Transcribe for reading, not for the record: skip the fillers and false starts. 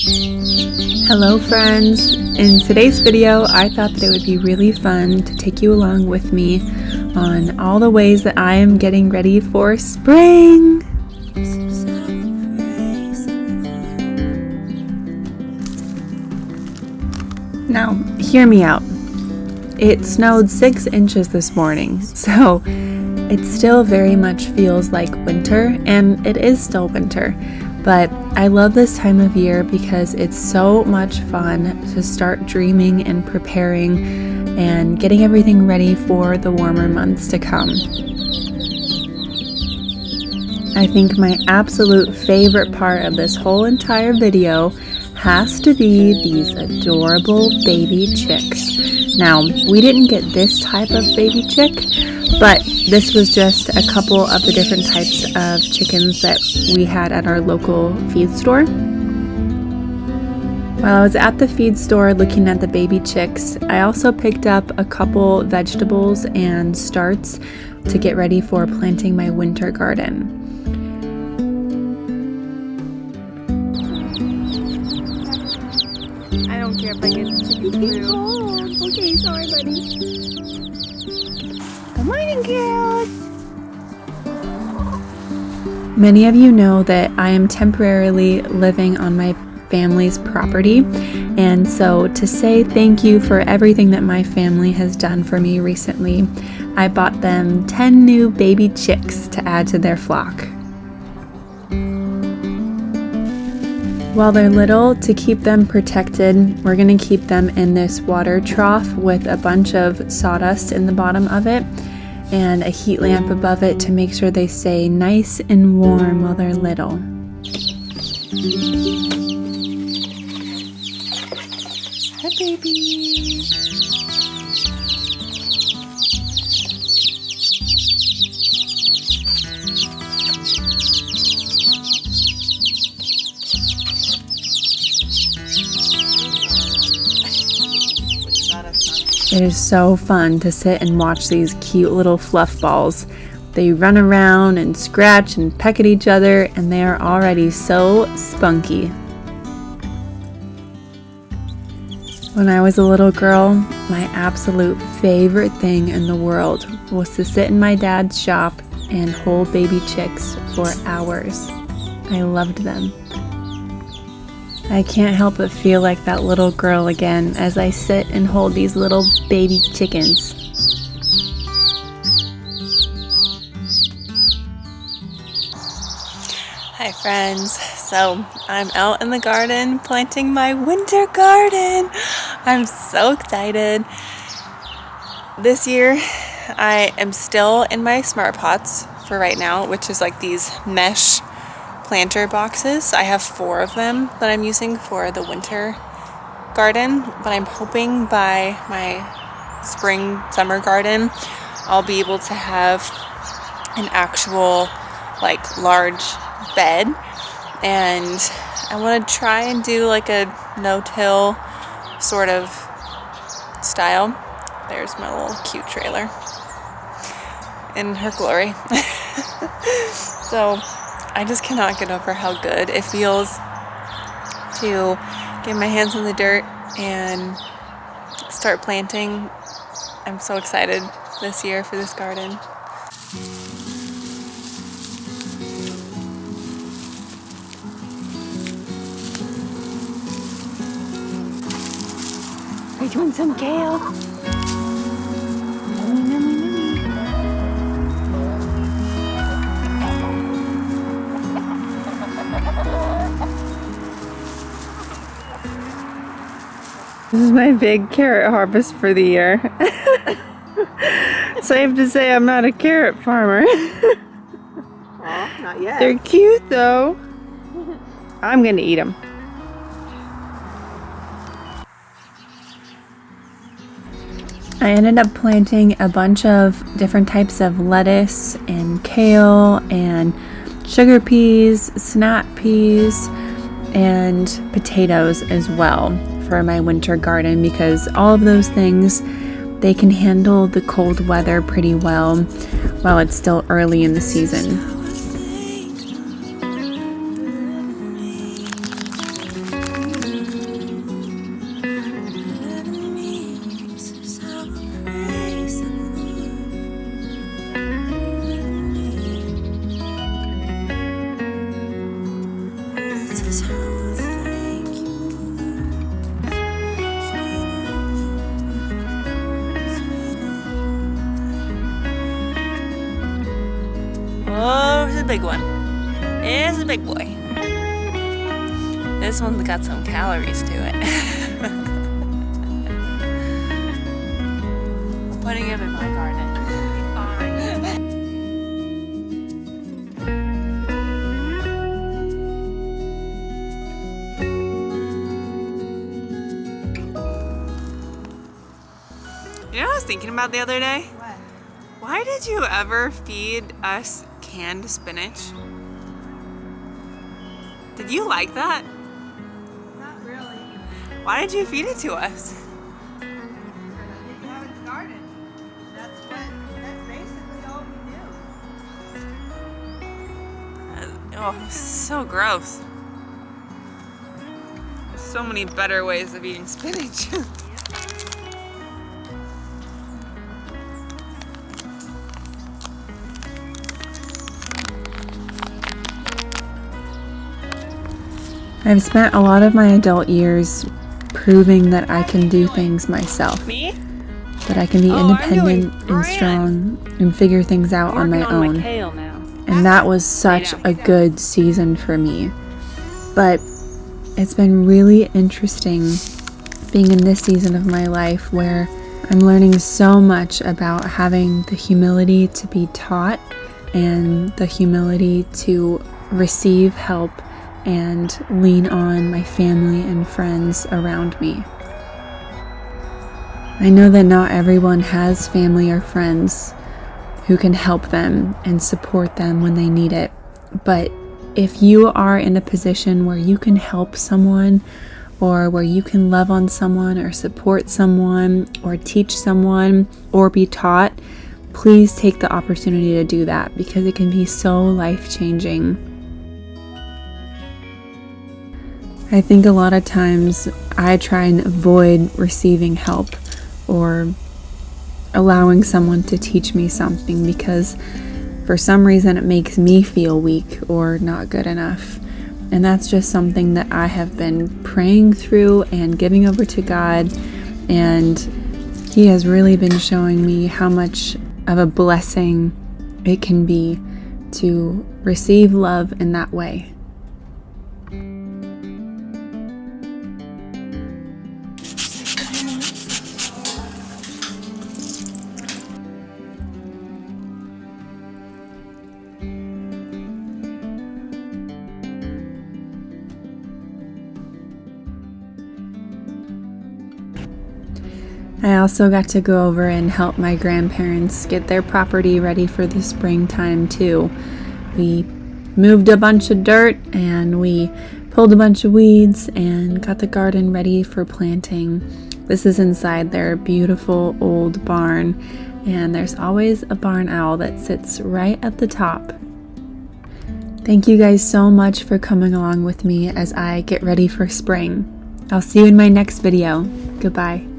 Hello friends! In today's video, I thought that it would be really fun to take you along with me on all the ways that I am getting ready for spring! Now, hear me out. It snowed 6 inches this morning, so it still very much feels like winter, and it is still winter. But I love this time of year because it's so much fun to start dreaming and preparing and getting everything ready for the warmer months to come. I think my absolute favorite part of this whole entire video has to be these adorable baby chicks. Now, we didn't get this type of baby chick, but this was just a couple of the different types of chickens that we had at our local feed store. While I was at the feed store looking at the baby chicks, I also picked up a couple vegetables and starts to get ready for planting my winter garden. I don't care if I get chicken food. Okay, sorry buddy. Good morning, girls! Many of you know that I am temporarily living on my family's property, and so to say thank you for everything that my family has done for me recently, I bought them 10 new baby chicks to add to their flock. While they're little, to keep them protected, we're going to keep them in this water trough with a bunch of sawdust in the bottom of it and a heat lamp above it to make sure they stay nice and warm while they're little. Hi, baby. It is so fun to sit and watch these cute little fluff balls. They run around and scratch and peck at each other, and they are already so spunky. When I was a little girl, my absolute favorite thing in the world was to sit in my dad's shop and hold baby chicks for hours. I loved them. I can't help but feel like that little girl again as I sit and hold these little baby chickens. Hi friends, so I'm out in the garden planting my winter garden. I'm so excited. This year I am still in my smart pots for right now, which is like these mesh planter boxes. I have 4 of them that I'm using for the winter garden, but I'm hoping by my summer garden I'll be able to have an actual like large bed, and I want to try and do like a no-till sort of style. There's my little cute trailer in her glory. So I just cannot get over how good it feels to get my hands in the dirt and start planting. I'm so excited this year for this garden. Are you doing some kale? This is my big carrot harvest for the year. Safe to say I'm not a carrot farmer. Well, not yet. They're cute though. I'm gonna eat them. I ended up planting a bunch of different types of lettuce and kale and sugar peas, snap peas, and potatoes as well for my winter garden, because all of those things, they can handle the cold weather pretty well while it's still early in the season. big one. It's a big boy. This one's got some calories to it. I'm putting him in my garden. You know what I was thinking about the other day? What? Why did you ever feed us canned spinach? Did you like that? Not really. Why did you feed it to us? I didn't have it in the garden. That's basically all we do. Oh, so gross. There's so many better ways of eating spinach. I've spent a lot of my adult years proving that I can do things myself. Me? That I can be I'm independent doing and grand. strong and figure things out on my own. My kale now. And that was such a good season for me. But it's been really interesting being in this season of my life where I'm learning so much about having the humility to be taught and the humility to receive help and lean on my family and friends around me. I know that not everyone has family or friends who can help them and support them when they need it, but if you are in a position where you can help someone or where you can love on someone or support someone or teach someone or be taught, please take the opportunity to do that because it can be so life-changing. I think a lot of times I try and avoid receiving help or allowing someone to teach me something because for some reason it makes me feel weak or not good enough. And that's just something that I have been praying through and giving over to God, and He has really been showing me how much of a blessing it can be to receive love in that way. I also got to go over and help my grandparents get their property ready for the springtime too. We moved a bunch of dirt and we pulled a bunch of weeds and got the garden ready for planting. This is inside their beautiful old barn, and there's always a barn owl that sits right at the top. Thank you guys so much for coming along with me as I get ready for spring. I'll see you in my next video. Goodbye.